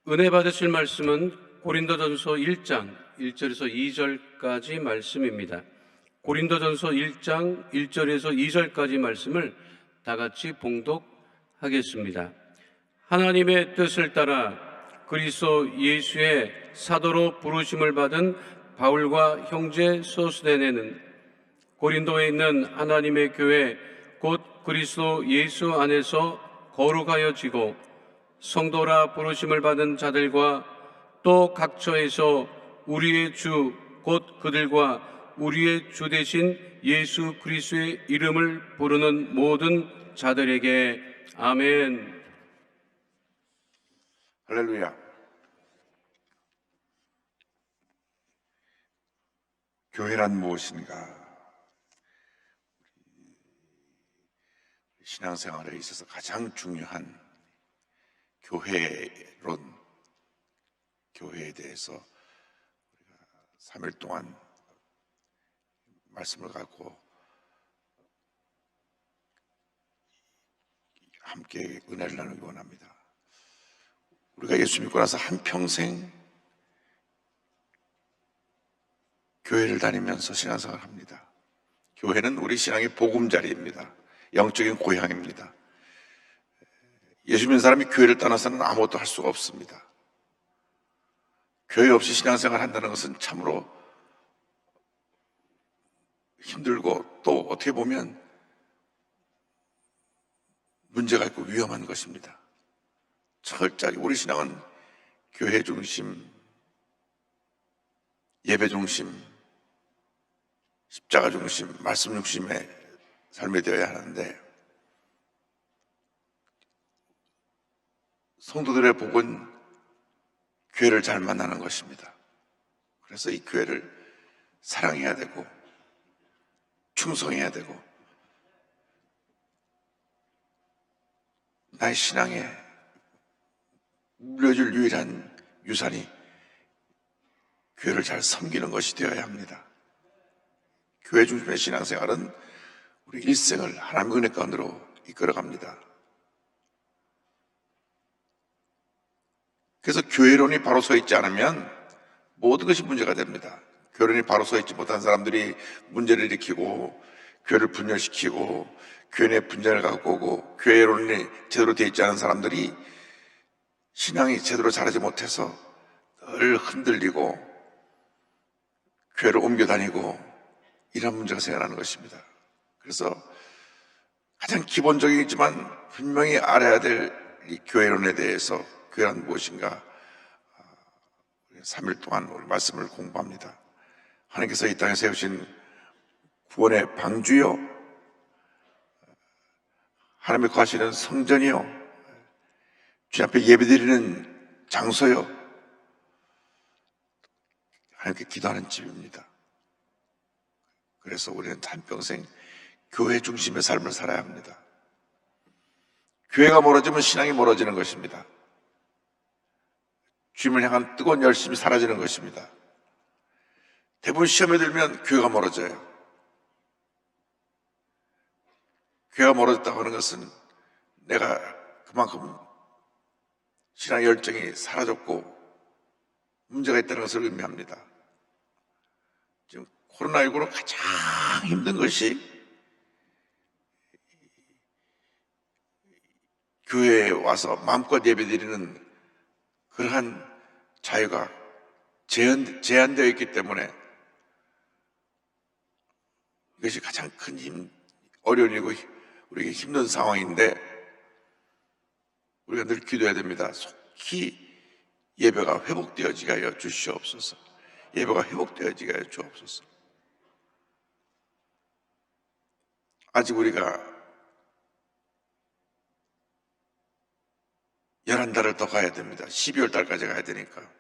은혜 받으실 말씀은 고린도전서 1장 1절에서 2절까지 말씀입니다. 고린도전서 1장 1절에서 2절까지 말씀을 다 같이 봉독하겠습니다. 하나님의 뜻을 따라 그리스도 예수의 사도로 부르심을 받은 바울과 형제 소스데네는 고린도에 있는 하나님의 교회 곧 그리스도 예수 안에서 거룩하여지고 성도라 부르심을 받은 자들과 또 각처에서 우리의 주 곧 그들과 우리의 주 되신 예수 그리스도의 이름을 부르는 모든 자들에게 아멘. 할렐루야. 교회란 무엇인가? 신앙생활에 있어서 가장 중요한 교회론, 교회에 대해서 우리가 3일 동안 말씀을 갖고 함께 은혜를 나누기 원합니다. 우리가 예수 믿고 나서 한평생 교회를 다니면서 신앙생활을 합니다. 교회는 우리 신앙의 보금자리입니다. 영적인 고향입니다. 예수 믿는 사람이 교회를 떠나서는 아무것도 할 수가 없습니다. 교회 없이 신앙생활을 한다는 것은 참으로 힘들고 또 어떻게 보면 문제가 있고 위험한 것입니다. 철저하게 우리 신앙은 교회 중심, 예배 중심, 십자가 중심, 말씀 중심의 삶이 되어야 하는데 성도들의 복은 교회를 잘 만나는 것입니다. 그래서 이 교회를 사랑해야 되고 충성해야 되고 나의 신앙에 물려줄 유일한 유산이 교회를 잘 섬기는 것이 되어야 합니다. 교회 중심의 신앙생활은 우리 일생을 하나님의 은혜 가운데로 이끌어갑니다. 그래서 교회론이 바로 서 있지 않으면 모든 것이 문제가 됩니다. 교회론이 바로 서 있지 못한 사람들이 문제를 일으키고 교회를 분열시키고 교회 내 분쟁을 갖고 오고 교회론이 제대로 되어 있지 않은 사람들이 신앙이 제대로 자라지 못해서 늘 흔들리고 교회를 옮겨 다니고 이런 문제가 생겨나는 것입니다. 그래서 가장 기본적이지만 분명히 알아야 될 이 교회론에 대해서 교회란 무엇인가 3일 동안 오늘 말씀을 공부합니다. 하나님께서 이 땅에 세우신 구원의 방주요, 하나님의 거하시는 성전이요, 주님 앞에 예배드리는 장소요, 하나님께 기도하는 집입니다. 그래서 우리는 한평생 교회 중심의 삶을 살아야 합니다. 교회가 멀어지면 신앙이 멀어지는 것입니다. 주님을 향한 뜨거운 열심이 사라지는 것입니다. 대부분 시험에 들면 교회가 멀어져요. 교회가 멀어졌다고 하는 것은 내가 그만큼 신앙의 열정이 사라졌고 문제가 있다는 것을 의미합니다. 지금 코로나19로 가장 힘든 것이 교회에 와서 마음껏 예배드리는 그러한 자유가 제한되어 있기 때문에 이것이 가장 큰 어려움이고 우리에게 힘든 상황인데 우리가 늘 기도해야 됩니다. 속히 예배가 회복되어지게 하여 주시옵소서. 예배가 회복되어지게 하여 주옵소서. 아직 우리가 11달을 더 가야 됩니다. 12월 달까지 가야 되니까.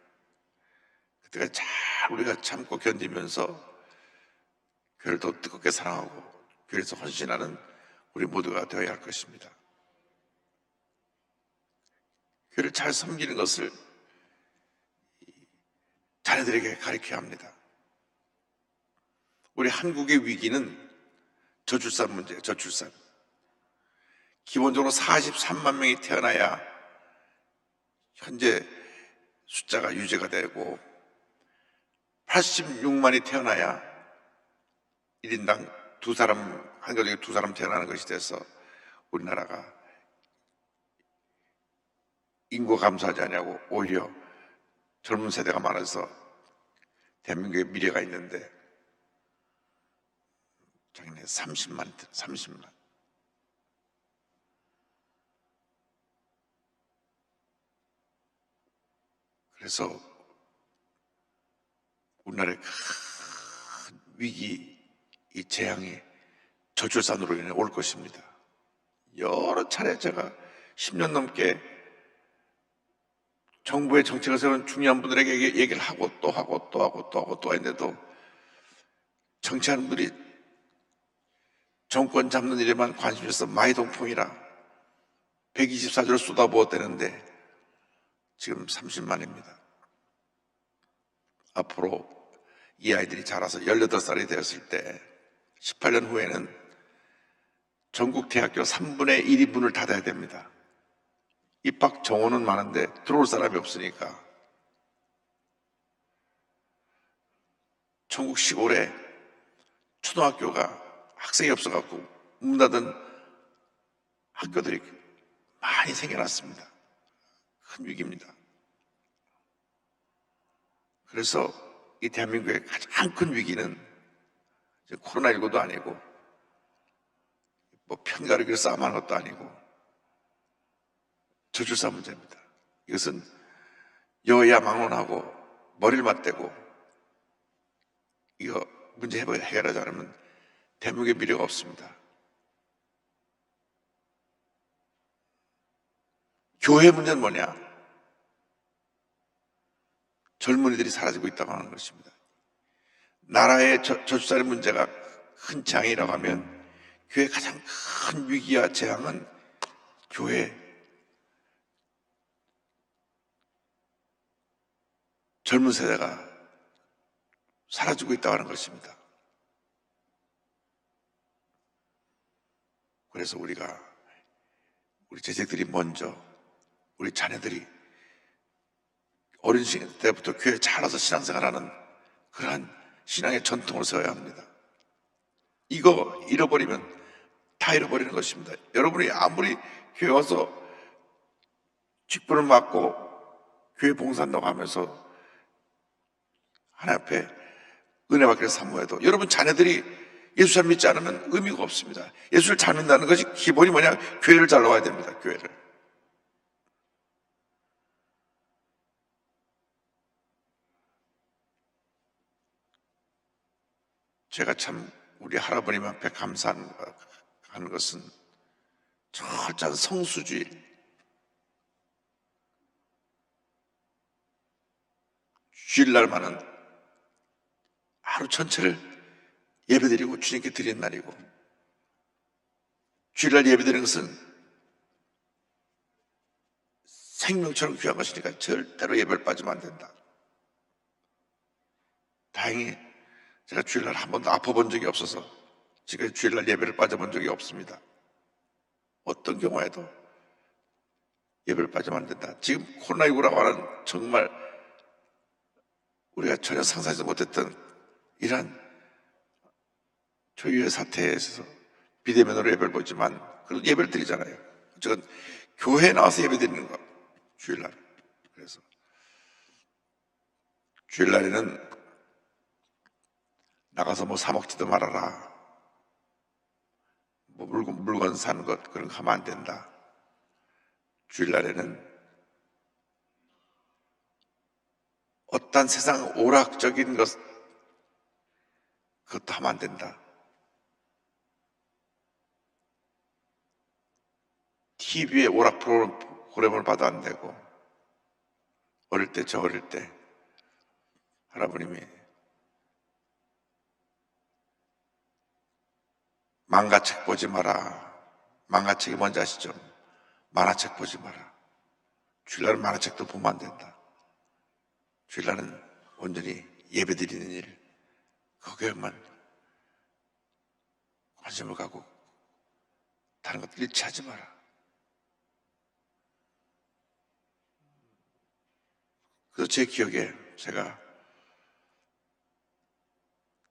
그때가 잘 우리가 참고 견디면서 교회를 더 뜨겁게 사랑하고 교회에서 헌신하는 우리 모두가 되어야 할 것입니다. 교회를 잘 섬기는 것을 자녀들에게 가르쳐야 합니다. 우리 한국의 위기는 저출산 문제예요. 저출산. 기본적으로 43만 명이 태어나야 현재 숫자가 유지가 되고 86만이 태어나야 1인당 두 사람, 한 가족에 두 사람 태어나는 것이 돼서 우리나라가 인구 감소하지 않냐고 오히려 젊은 세대가 많아서 대한민국에 미래가 있는데 작년에 30만. 그래서 우리나라의 큰 위기, 이 재앙이 저출산으로 인해 올 것입니다. 여러 차례 제가 10년 넘게 정부의 정책을 세우는 중요한 분들에게 얘기를 하고 또 하고 또 하고 또 하고 또 했는데도 정치하는 분들이 정권 잡는 일에만 관심이 있어서 마이동풍이라 124조를 쏟아부었다는데 지금 30만입니다. 앞으로 이 아이들이 자라서 18살이 되었을 때 18년 후에는 전국 대학교 3분의 1이 문을 닫아야 됩니다. 입학 정원은 많은데 들어올 사람이 없으니까. 전국 시골에 초등학교가 학생이 없어갖고 문 닫은 학교들이 많이 생겨났습니다. 큰 위기입니다. 그래서 이 대한민국의 가장 큰 위기는 코로나19도 아니고 뭐 편가르기를 싸움하는 것도 아니고 저출산 문제입니다. 이것은 여야 막론하고 머리를 맞대고 이거 문제 해결하지 않으면 대한민국의 미래가 없습니다. 교회 문제는 뭐냐? 젊은이들이 사라지고 있다고 하는 것입니다. 나라의 저출산의 문제가 큰 재앙이라고 하면 교회의 가장 큰 위기와 재앙은 교회 젊은 세대가 사라지고 있다고 하는 것입니다. 그래서 우리 자식들이 먼저 우리 자녀들이 어린 시절 때부터 교회에 잘 와서 신앙생활하는 그러한 신앙의 전통을 세워야 합니다. 이거 잃어버리면 다 잃어버리는 것입니다. 여러분이 아무리 교회 와서 직분을 맡고 교회 봉사한다고 하면서 하나님 앞에 은혜 받기를 사모해도 여러분 자녀들이 예수 잘 믿지 않으면 의미가 없습니다. 예수를 잘 믿는다는 것이 기본이 뭐냐? 교회를 잘 나와야 됩니다. 교회를. 제가 참 우리 할아버님 앞에 감사하는 것은 철저한 성수주의, 주일날만은 하루 전체를 예배드리고 주님께 드리는 날이고, 주일날 예배드리는 것은 생명처럼 귀한 것이니까 절대로 예배를 빠지면 안 된다. 다행히 제가 주일날 한 번도 아파본 적이 없어서 지금 주일날 예배를 빠져본 적이 없습니다. 어떤 경우에도 예배를 빠지면 안 된다. 지금 코로나19라고 하는 정말 우리가 전혀 상상하지 못했던 이러한 초유의 사태에 있어서 비대면으로 예배를 보지만 그래도 예배를 드리잖아요. 어쨌든 교회에 나와서 예배 드리는 것, 주일날. 그래서 주일날에는 나가서 뭐 사먹지도 말아라. 뭐 물건 사는 것 그런 거 하면 안 된다. 주일날에는 어떤 세상 오락적인 것 그것도 하면 안 된다. TV에 오락 프로그램을 봐도 안 되고 어릴 때 저 어릴 때 할아버님이 만화책 보지 마라. 만화책이 뭔지 아시죠? 만화책 보지 마라. 주일날은 만화책도 보면 안 된다. 주일날은 온전히 예배드리는 일, 거기에만 관심을 갖고 다른 것들 일치하지 마라. 그래서 제 기억에 제가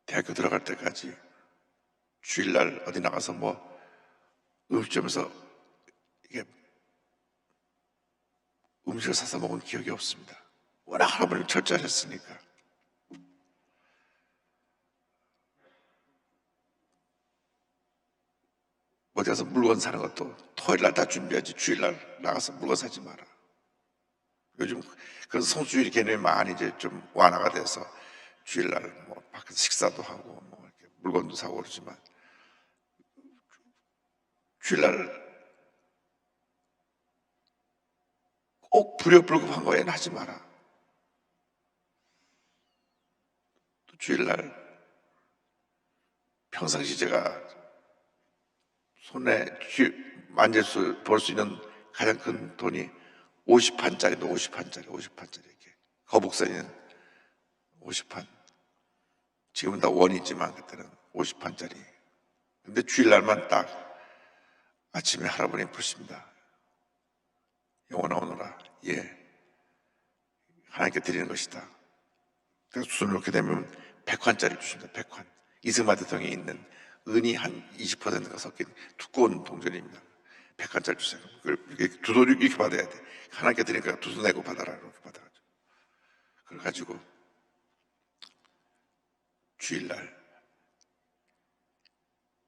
대학교 들어갈 때까지 주일날 어디 나가서 뭐 음식점에서 이게 음식을 사서 먹은 기억이 없습니다. 워낙 할아버님 철저하셨으니까. 어디 가서 물건 사는 것도 토요일날 다 준비하지 주일날 나가서 물건 사지 마라. 요즘 그런 성수주의 개념이 많이 이제 좀 완화가 돼서 주일날 뭐 밖에서 식사도 하고 뭐 이렇게 물건도 사고 그러지만 주일날 꼭 불효불급한 거에는 하지 마라. 또 주일날 평상시 제가 손에 벌 수 있는 가장 큰 돈이 50판짜리도 50판짜리 이렇게 거북선 있는 50판. 지금은 다 원이지만 그때는 50판짜리. 근데 주일날만 딱 아침에 할아버님 부르십니다. 영원아 오너라. 예. 하나님께 드리는 것이다. 그래서 손을 놓게 되면 100환짜리 주십니다. 100환. 이승만 대통령이 있는 은이 한 20%가 섞인 두꺼운 동전입니다. 100환짜리 주세요. 이렇게 두 손 이렇게 받아야 돼. 하나님께 드리니까 두 손 내고 받아라. 이렇게 받아가지고. 그래가지고 주일날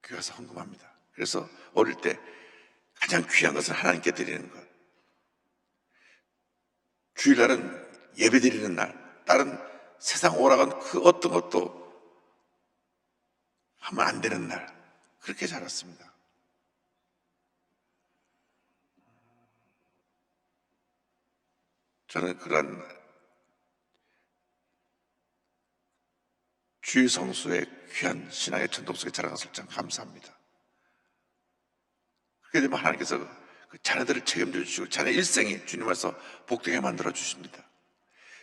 교회 가서 헌금합니다. 그래서 어릴 때 가장 귀한 것은 하나님께 드리는 것. 주일날은 예배 드리는 날. 다른 세상 오락은 그 어떤 것도 하면 안 되는 날. 그렇게 자랐습니다. 저는 그런 주일 성수의 귀한 신앙의 전통 속에 자라는 것을 참 감사합니다. 그렇게 되면 하나님께서 그 자녀들을 책임져 주시고 자녀 일생이 주님 앞에서 복되게 만들어 주십니다.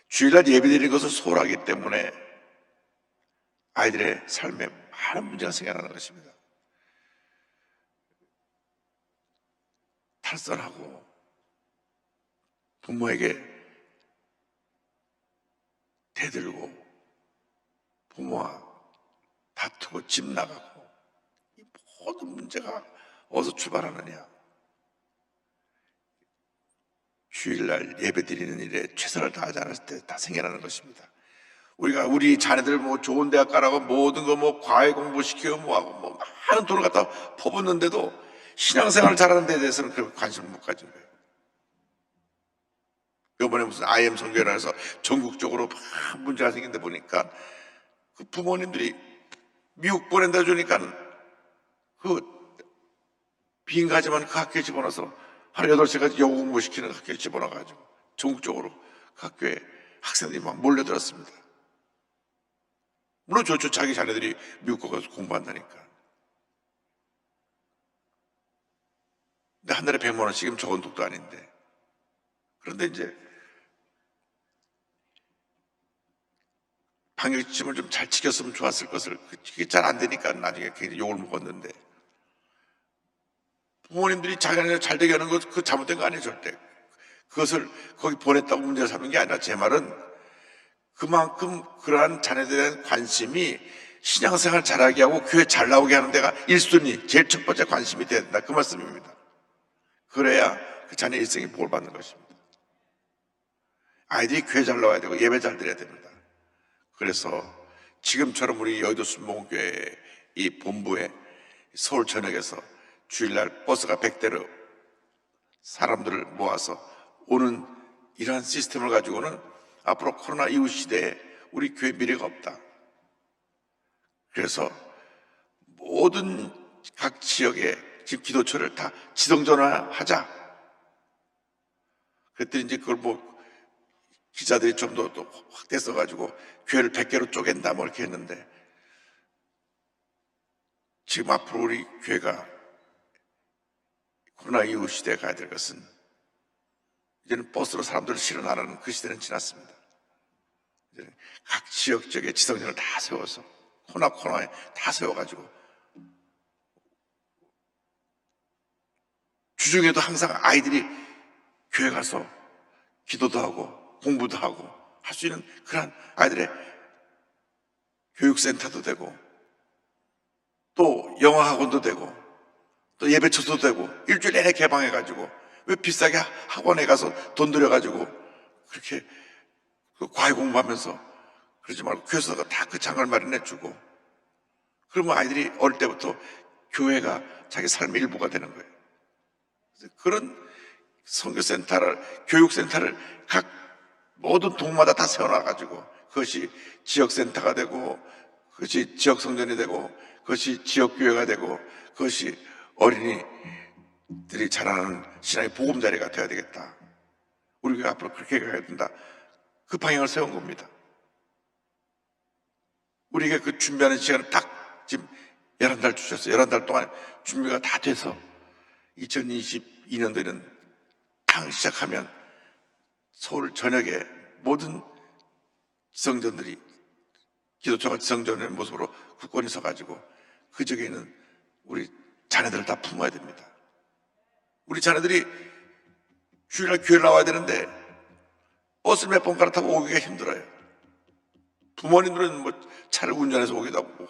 주일날 예배드리는 것을 소홀하기 때문에 아이들의 삶에 많은 문제가 생겨나는 것입니다. 탈선하고 부모에게 대들고 부모와 다투고 집 나가고 이 모든 문제가 어디서 출발하느냐. 주일날 예배드리는 일에 최선을 다하지 않았을 때 다 생겨나는 것입니다. 우리가 우리 자녀들 뭐 좋은 대학 가라고 모든 거 뭐 과외 공부시키고 뭐하고 뭐 많은 돈을 갖다 퍼붓는데도 신앙생활을 잘하는 데에 대해서는 그렇게 관심을 못 가진 거예요. 이번에 무슨 IM 선교회라서 전국적으로 막 문제가 생긴데 보니까 그 부모님들이 미국 보낸다 주니까 그 빈가지만 그 학교에 집어넣어서 하루 8시까지 영어 공부시키는 학교에 집어넣어가지고 전국적으로 그 학교에 학생들이 막 몰려들었습니다. 물론 좋죠. 자기 자녀들이 미국 가서 공부한다니까. 근데 한 달에 100만 원씩이면 적은 돈도 아닌데. 그런데 이제 방역지침을 좀 잘 지켰으면 좋았을 것을 그게 잘 안 되니까 나중에 굉장히 욕을 먹었는데 부모님들이 자기네가 잘 되게 하는 것 그 잘못된 거 아니에요 절대. 그것을 거기 보냈다고 문제를 삼는 게 아니라 제 말은 그만큼 그러한 자녀들에 대한 관심이 신앙생활 잘하게 하고 교회 잘 나오게 하는 데가 1순위 제일 첫 번째 관심이 돼야 된다 그 말씀입니다. 그래야 그 자녀 일생이 복을 받는 것입니다. 아이들이 교회 잘 나와야 되고 예배 잘 드려야 됩니다. 그래서 지금처럼 우리 여의도 순복음교회 이 본부에 서울 전역에서 주일날 버스가 100대로 사람들을 모아서 오는 이러한 시스템을 가지고는 앞으로 코로나 이후 시대에 우리 교회 미래가 없다. 그래서 모든 각 지역에 지금 기도처를 다 지성전환하자. 그랬더니 이제 그걸 뭐 기자들이 좀 더 확대해서가지고 교회를 100개로 쪼갠다 뭐 이렇게 했는데 지금 앞으로 우리 교회가 코로나 이후 시대에 가야 될 것은 이제는 버스로 사람들을 실어 나르는 그 시대는 지났습니다. 이제는 각 지역적의 지성전을 다 세워서 코너에 다 세워가지고 주중에도 항상 아이들이 교회 가서 기도도 하고 공부도 하고 할 수 있는 그런 아이들의 교육센터도 되고, 또 영어학원도 되고, 또 예배처도 되고, 일주일 내내 개방해가지고, 왜 비싸게 학원에 가서 돈 들여가지고 그렇게 그 과외 공부하면서 그러지 말고 교사가 다 그 장을 마련해주고, 그러면 아이들이 어릴 때부터 교회가 자기 삶의 일부가 되는 거예요. 그래서 그런 선교센터를, 교육센터를 각 모든 동마다 다 세워놔가지고, 그것이 지역센터가 되고, 그것이 지역성전이 되고, 그것이 지역교회가 되고, 그것이 어린이들이 자라는 신앙의 보금자리가 되어야 되겠다. 우리 교회 앞으로 그렇게 가야 된다. 그 방향을 세운 겁니다. 우리에게 그 준비하는 시간을 딱 지금 11달 주셨어요. 11달 동안 준비가 다 돼서 2022년도에는 당 시작하면 서울 전역에 모든 지성전들이 기도처가 지성전의 모습으로 굳건히 서가지고 그 적에 있는 우리 자녀들을 다 품어야 됩니다. 우리 자녀들이 주일날 교회 나와야 되는데 버스를 몇 번 갈아타고 오기가 힘들어요. 부모님들은 뭐 차를 운전해서 오기도 하고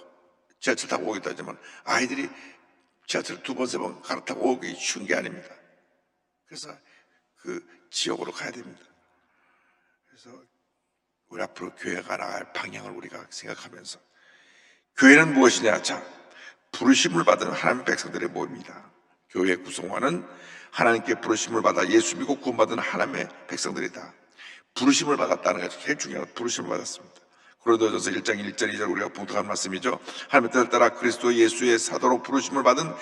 지하철 타고 오기도 하지만 아이들이 지하철 두 번, 세 번 갈아타고 오기 쉬운 게 아닙니다. 그래서 그 지역으로 가야 됩니다. 그래서 우리 앞으로 교회가 나갈 방향을 우리가 생각하면서, 교회는 무엇이냐? 자, 부르심을 받은 하나님의 백성들의 모임이다. 교회 구성원은 하나님께 부르심을 받아 예수 믿고 구원받은 하나님의 백성들이다. 부르심을 받았다는 것이 제일 중요한, 부르심을 받았습니다. 고린도전서 1장 1절 2절 우리가 봉독한 말씀이죠. 하나님의 뜻을 따라 그리스도 예수의 사도로 부르심을 받은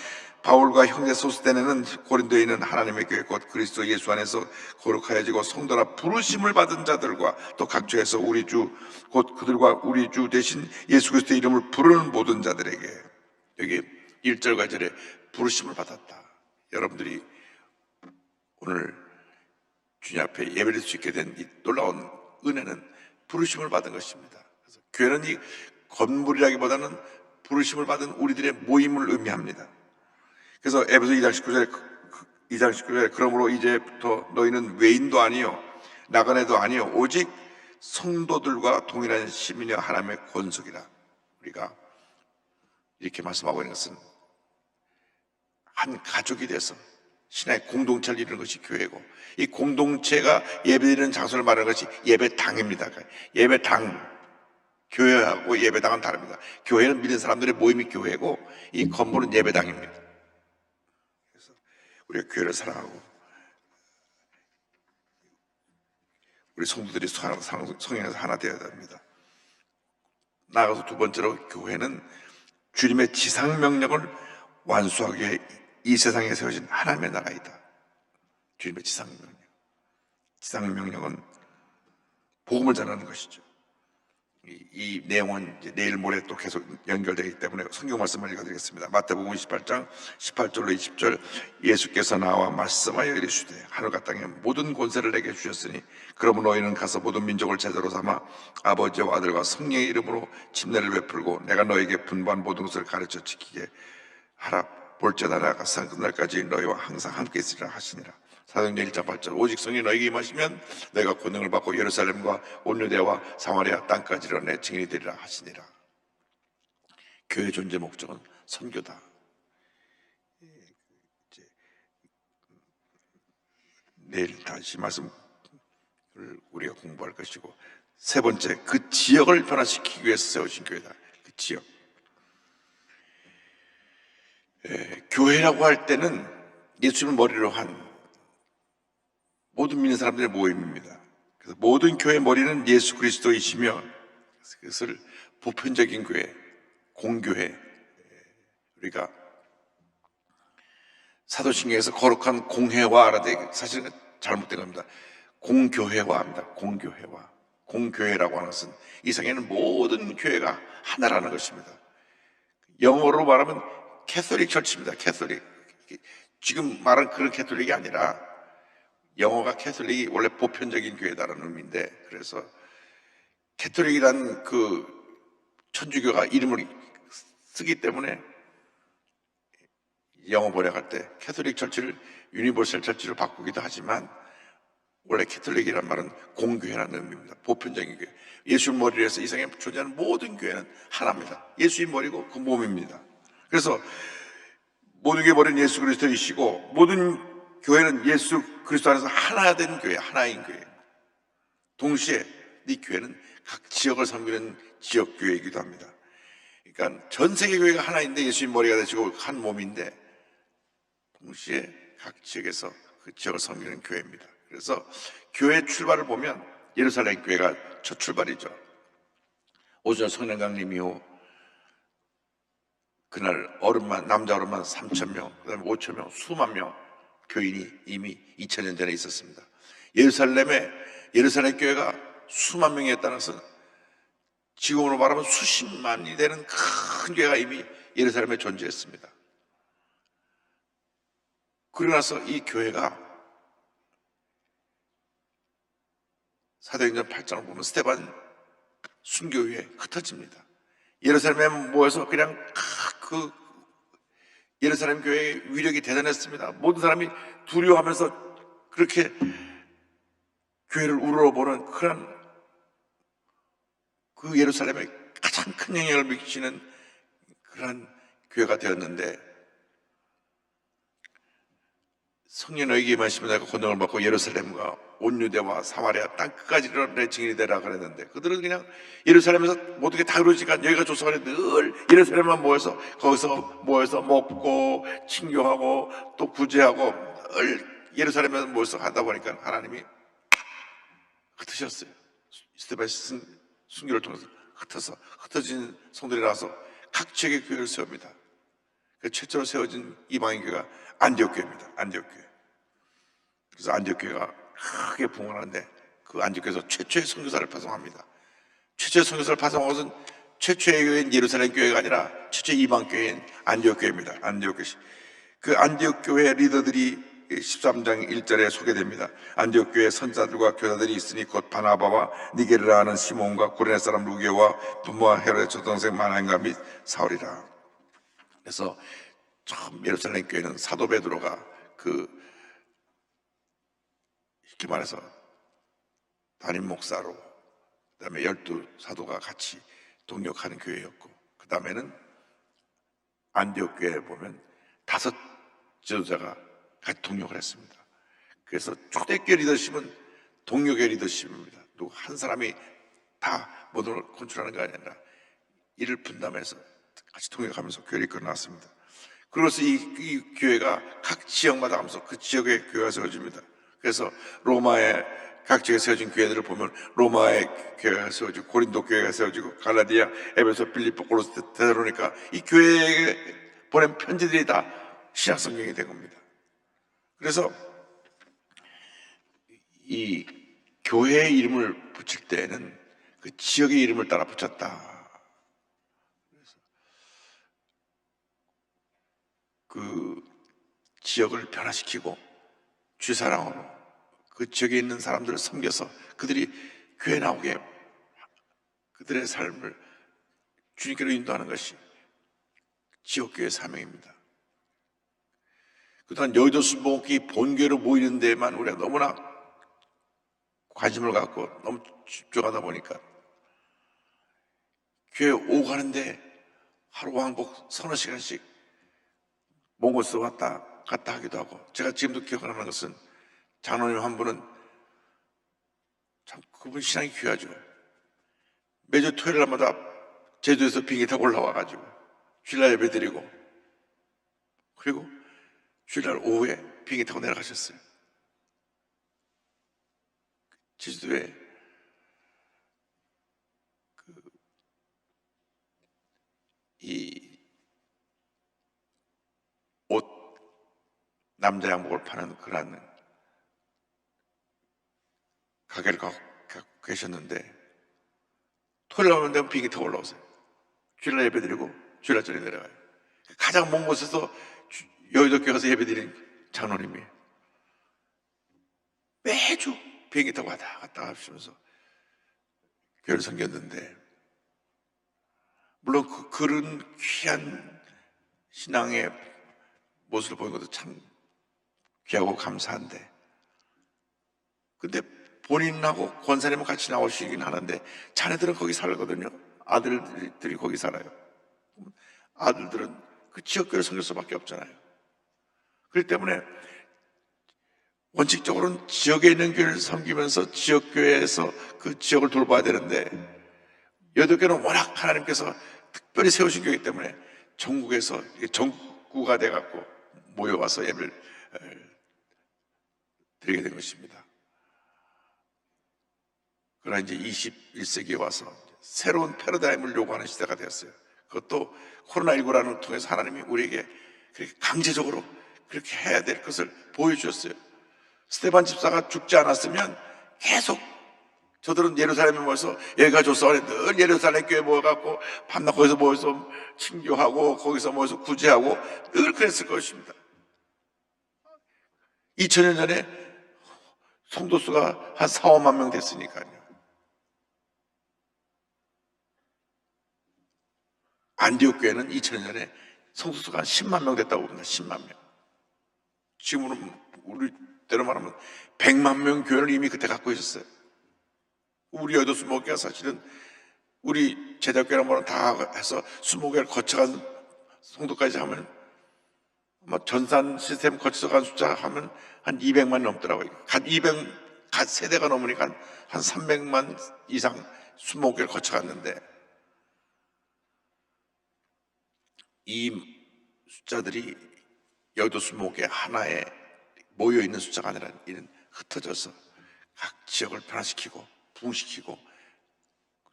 바울과 형제 소스데네는 고린도에 있는 하나님의 교회 곧 그리스도 예수 안에서 거룩하여지고 성도라 부르심을 받은 자들과 또 각처에서 우리 주 곧 그들과 우리 주 대신 예수 그리스도의 이름을 부르는 모든 자들에게, 여기 1절과 2절에 부르심을 받았다. 여러분들이 오늘 주님 앞에 예배드릴 수 있게 된 이 놀라운 은혜는 부르심을 받은 것입니다. 그래서 교회는 이 건물이라기보다는 부르심을 받은 우리들의 모임을 의미합니다. 그래서 에베소 2장 19절에 그러므로 이제부터 너희는 외인도 아니요 나그네도 아니요 오직 성도들과 동일한 시민이여 하나님의 권속이라. 우리가 이렇게 말씀하고 있는 것은 한 가족이 돼서 신앙의 공동체를 이루는 것이 교회고, 이 공동체가 예배드리는 장소를 말하는 것이 예배당입니다. 예배당, 교회하고 예배당은 다릅니다. 교회는 믿는 사람들의 모임이 교회고, 이 건물은 예배당입니다. 그래서 우리가 교회를 사랑하고 우리 성도들이 성령에서 하나 되어야 합니다. 나아가서 두 번째로, 교회는 주님의 지상명령을 완수하기 위해 이 세상에 세워진 하나님의 나라이다. 주님의 지상명령. 지상명령은 복음을 전하는 것이죠. 이 내용은 이제 내일 모레 또 계속 연결되기 때문에 성경 말씀을 읽어드리겠습니다. 마태복음 28장 18절로 20절, 예수께서 나와 말씀하여 이르시되 하늘과 땅의 모든 권세를 내게 주셨으니 그러므로 너희는 가서 모든 민족을 제자로 삼아 아버지와 아들과 성령의 이름으로 침례를 베풀고 내가 너희에게 분부한 모든 것을 가르쳐 지키게 하라. 볼지어다 내가 세상 끝날까지 너희와 항상 함께 있으리라 하시니라. 사도행전 1장 8절, 오직 성령이 너희에게 임하시면 너희가 권능을 받고 예루살렘과 온 유대와 사마리아 땅까지로 내 증인이 되리라 하시니라. 교회 존재 목적은 선교다. 내일 다시 말씀을 우리가 공부할 것이고, 세 번째, 그 지역을 변화시키기 위해서 세우신 교회다. 그 지역. 교회라고 할 때는 예수님을 머리로 한 모든 믿는 사람들의 모임입니다. 그래서 모든 교회의 머리는 예수 그리스도이시며, 그것을 보편적인 교회, 공교회, 우리가 사도신경에서 거룩한 공회화 하는데 사실은 잘못된 겁니다. 공교회화입니다. 공교회화. 공교회라고 하는 것은 이 세계에는 모든 교회가 하나라는 것입니다. 영어로 말하면 캐톨릭 철치입니다. 캐톨릭. 지금 말한 그런 캐톨릭이 아니라, 영어가 캐톨릭이 원래 보편적인 교회다라는 의미인데, 그래서 캐톨릭이란 그 천주교가 이름을 쓰기 때문에 영어 번역할 때 캐톨릭 철치를 유니버설 철치로 바꾸기도 하지만, 원래 캐톨릭이란 말은 공교회라는 의미입니다. 보편적인 교회. 예수 머리를 해서 이 세상에 존재하는 모든 교회는 하나입니다. 예수의 머리고 그 몸입니다. 그래서 모든 게 머리는 예수 그리스도이시고 모든 교회는 예수 그리스도 안에서 하나 된 교회, 하나인 교회. 동시에 이 교회는 각 지역을 섬기는 지역 교회이기도 합니다. 그러니까 전 세계 교회가 하나인데 예수님 머리가 되시고 한 몸인데 동시에 각 지역에서 그 지역을 섬기는 교회입니다. 그래서 교회 출발을 보면 예루살렘 교회가 첫 출발이죠. 오순절 성령강림 이후 그날 어른만, 남자 어른만 3,000명, 그 다음에 5,000명, 수만 명 교인이 이미 2000년 전에 있었습니다. 예루살렘 교회가 수만 명이었다는 것은 지금으로 말하면 수십만이 되는 큰 교회가 이미 예루살렘에 존재했습니다. 그러고 나서 이 교회가 사도행전 8장을 보면 스데반 순교 후에 흩어집니다. 예루살렘에 모여서 그냥 그 예루살렘 교회의 위력이 대단했습니다. 모든 사람이 두려워하면서 그렇게 교회를 우러러보는 그런 그 예루살렘에 가장 큰 영향을 미치는 그런 교회가 되었는데 성령 너에게 임하시면 내가 권능을 받고 예루살렘과 온 유대와 사마리아 땅 끝까지 내 증인이 되라 그랬는데 그들은 그냥 예루살렘에서 모든 게 다 이루어지니까 여기가 조성하는 늘 예루살렘만 모여서 거기서 모여서 먹고 친교하고 또 구제하고 늘 예루살렘에서 모여서 하다 보니까 하나님이 흩으셨어요. 스데반 순교를 통해서 흩어진 성들이 나와서 각 지역의 교회를 세웁니다. 최초로 세워진 이방인 교회가 안디옥 교회입니다. 안디옥 교회. 그래서 안디옥 교회가 크게 부흥하는데 그 안디옥 교회에서 최초의 선교사를 파송합니다. 최초의 선교사를 파송한 것은 최초의 교회인 예루살렘 교회가 아니라 최초의 이방 교회인 안디옥 교회입니다. 안디옥 교회. 그 안디옥 교회 리더들이 13장 1절에 소개됩니다. 안디옥 교회 선자들과 교사들이 있으니 곧 바나바와 니게르라 하는 시몬과 구레네 사람 루게와 부모와 헤롯의 조동생 마나인과 및 사울이라. 그래서 처음 예루살렘 교회는 사도 베드로가 쉽게 말해서 담임 목사로 그다음에 12사도가 같이 동역하는 교회였고 그 다음에는 안디옥 교회에 보면 5 지도자가 같이 동역을 했습니다. 그래서 초대교회 리더십은 동역의 리더십입니다. 누구 한 사람이 다 모든 걸 컨트롤하는 게 아니라 이를 분담해서 같이 동역하면서 교회를 이끌어 나왔습니다. 그래서 이 교회가 각 지역마다 하면서 그 지역의 교회가 세워집니다. 그래서 로마의 각 지역에 세워진 교회들을 보면 로마의 교회가 세워지고 고린도 교회가 세워지고 갈라디아, 에베소, 빌립보, 골로새, 데살로니가 이 교회에 보낸 편지들이 다 신약 성경이 된 겁니다. 그래서 이 교회의 이름을 붙일 때는 그 지역의 이름을 따라 붙였다. 그래서 그 지역을 변화시키고 주사랑으로 그 지역에 있는 사람들을 섬겨서 그들이 교회 나오게 그들의 삶을 주님께로 인도하는 것이 지역교회의 사명입니다. 그동안 여의도 순복음교회 본교회로 모이는 데만 우리가 너무나 관심을 갖고 너무 집중하다 보니까 교회 오고 가는데 하루 왕복 3-4시간씩 먼 곳에 왔다 갔다 하기도 하고 제가 지금도 기억하는 것은 장로님 한 분은 참 그분 신앙이 귀하죠. 매주 토요일 날마다 제주에서 비행기 타고 올라와가지고 주일날 예배 드리고 그리고 주일날 오후에 비행기 타고 내려가셨어요. 제주도에 이 옷, 남자 양복을 파는 그런 가게를 갖고 계셨는데 토요일 오면 되면 비행기 타고 올라오세요. 주일날 예배 드리고 주일날 저녁에 내려가요. 가장 먼 곳에서 여의도 교회 가서 예배 드린 장로님이 매주 비행기 타고 왔다 갔다 하시면서 교회를 섬겼는데 물론 그런 귀한 신앙의 모습을 보는 것도 참 귀하고 감사한데 근데 본인하고 권사님은 같이 나오시긴 하는데 자녀들은 거기 살거든요. 아들들이 거기 살아요. 아들들은 그 지역교회를 섬길 수밖에 없잖아요. 그렇기 때문에 원칙적으로는 지역에 있는 교회를 섬기면서 지역교회에서 그 지역을 돌봐야 되는데, 여덟교는 워낙 하나님께서 특별히 세우신 교회이기 때문에 전국에서 전구가 돼갖고 모여와서 예배를 드리게 된 것입니다. 그러나 이제 21세기에 와서 새로운 패러다임을 요구하는 시대가 되었어요. 그것도 코로나19라는 통해서 하나님이 우리에게 그렇게 강제적으로 그렇게 해야 될 것을 보여주셨어요. 스데반 집사가 죽지 않았으면 계속 저들은 예루살렘에 모여서 여기가 조사원에 늘 예루살렘 교회에 모여갖고 밤낮 거기서 모여서 친교하고 거기서 모여서 구제하고 늘 그랬을 것입니다. 2000년 전에 성도 수가 한 4, 5만 명 됐으니까요. 안디옥 교회는 2000년 전에 성도 수가 한 10만 명 됐다고 봅니다. 10만 명. 지금은 우리 때로 말하면 100만 명 교회를 이미 그때 갖고 있었어요. 우리 여도 20개가 사실은 우리 제자교회랑 뭐는 다 해서 20개를 거쳐간 성도까지 하면 아마 전산 시스템 거쳐서 간 숫자 하면 한 200만 넘더라고요. 갓 세대가 넘으니까 한 300만 이상 20개를 거쳐갔는데, 이 숫자들이 여도 20개 하나에 모여있는 숫자가 아니라 이는 흩어져서 각 지역을 변화시키고 부흥시키고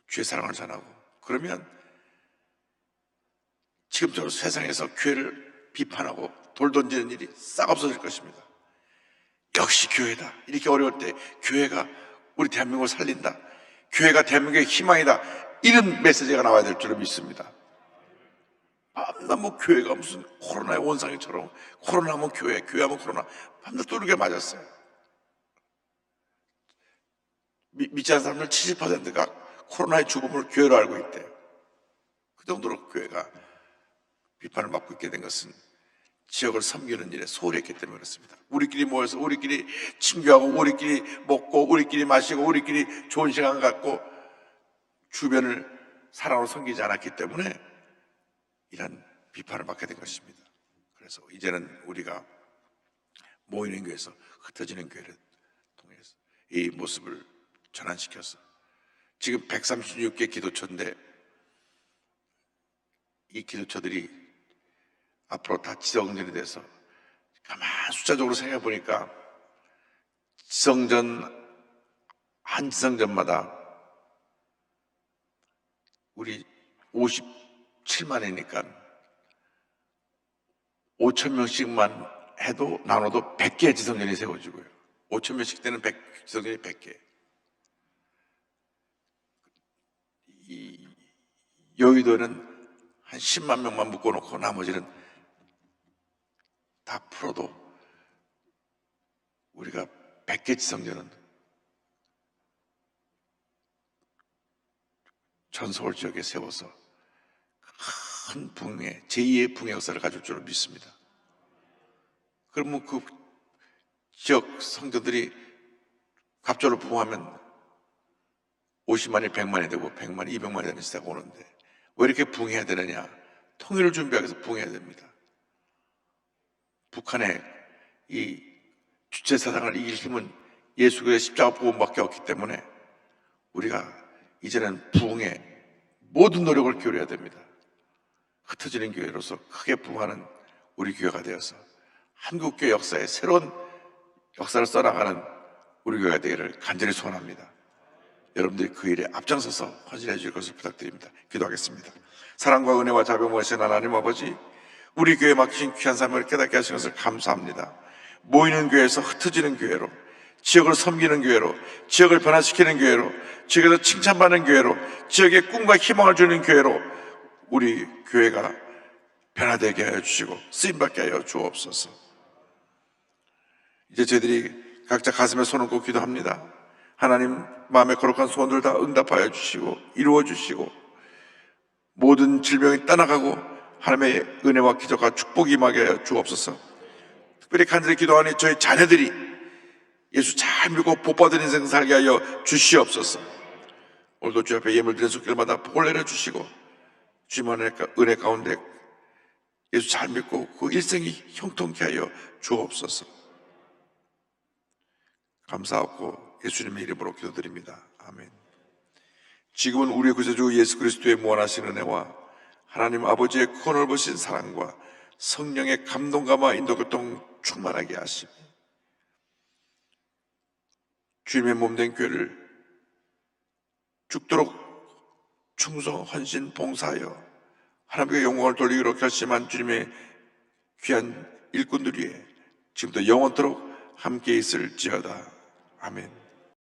주의 사랑을 전하고, 그러면 지금처럼 세상에서 교회를 비판하고 돌 던지는 일이 싹 없어질 것입니다. 역시 교회다. 이렇게 어려울 때 교회가 우리 대한민국을 살린다, 교회가 대한민국의 희망이다, 이런 메시지가 나와야 될 줄을 믿습니다. 밤낮 뭐 교회가 무슨 코로나의 원상이처럼 코로나하면 교회, 교회하면 코로나, 밤낮 뚜르게 맞았어요. 믿지 않는 사람들 70%가 코로나의 죽음을 교회로 알고 있대요. 그 정도로 교회가 비판을 받고 있게 된 것은 지역을 섬기는 일에 소홀히 했기 때문에 그렇습니다. 우리끼리 모여서 우리끼리 친교하고 우리끼리 먹고 우리끼리 마시고 우리끼리 좋은 시간 갖고 주변을 사랑으로 섬기지 않았기 때문에 이런 비판을 받게 된 것입니다. 그래서 이제는 우리가 모이는 교회에서 흩어지는 교회를 통해서 이 모습을 전환시켜서, 지금 136개 기도처인데 이 기도처들이 앞으로 다 지성전이 돼서 가만 숫자적으로 생각해 보니까 한 지성전마다 우리 57만이니까 5,000명씩만 해도 나눠도 100개의 지성전이 세워지고요. 5,000명씩 되는 지성전이 100개. 이 여의도는 한 10만 명만 묶어놓고 나머지는 다 풀어도 우리가 100개 지성전은 전 서울 지역에 세워서 큰 붕의 제2의 붕의 역사를 가질 줄을 믿습니다. 그러면 그 지역 성도들이 갑절로 부흥하면 50만이 100만이 되고 100만이 200만이 되는 시대가 오는데 왜 이렇게 부흥해야 되느냐? 통일을 준비하기 위해서 부흥해야 됩니다. 북한의 이 주체 사상을 이길 힘은 예수 그리스도의 십자가 복음밖에 없기 때문에 우리가 이제는 부흥에 모든 노력을 기울여야 됩니다. 흩어지는 교회로서 크게 부흥하는 우리 교회가 되어서 한국교회 역사에 새로운 역사를 써나가는 우리 교회가 되기를 간절히 소원합니다. 여러분들이 그 일에 앞장서서 헌신해 주실 것을 부탁드립니다. 기도하겠습니다. 사랑과 은혜와 자비하신 하나님 아버지, 우리 교회에 맡기신 귀한 사명을 깨닫게 하신 것을 감사합니다. 모이는 교회에서 흩어지는 교회로, 지역을 섬기는 교회로, 지역을 변화시키는 교회로, 지역에서 칭찬받는 교회로, 지역에 꿈과 희망을 주는 교회로 우리 교회가 변화되게 하여 주시고 쓰임받게 하여 주옵소서. 이제 저희들이 각자 가슴에 손을 얹고 기도합니다. 하나님, 마음에 거룩한 소원들 다 응답하여 주시고 이루어 주시고 모든 질병이 떠나가고 하나님의 은혜와 기적과 축복이 임하게 하여 주옵소서. 특별히 간절히 기도하니 저희 자녀들이 예수 잘 믿고 복받은 인생 살게 하여 주시옵소서. 오늘도 주 앞에 예물 드리는 손길마다 복을 내려주시고 주님의 은혜 가운데 예수 잘 믿고 그 일생이 형통케 하여 주옵소서. 감사하고 예수님의 이름으로 기도드립니다. 아멘. 지금은 우리의 구세주 예수 그리스도의 무한하신 은혜와 하나님 아버지의 크고 넓으신 사랑과 성령의 감동감화 인도교통 충만하게 하시고 주님의 몸된 교회를 죽도록 충성, 헌신, 봉사하여 하나님께 영광을 돌리기로 결심한 주님의 귀한 일꾼들 위에 지금부터 영원토록 함께 있을지어다. 아멘.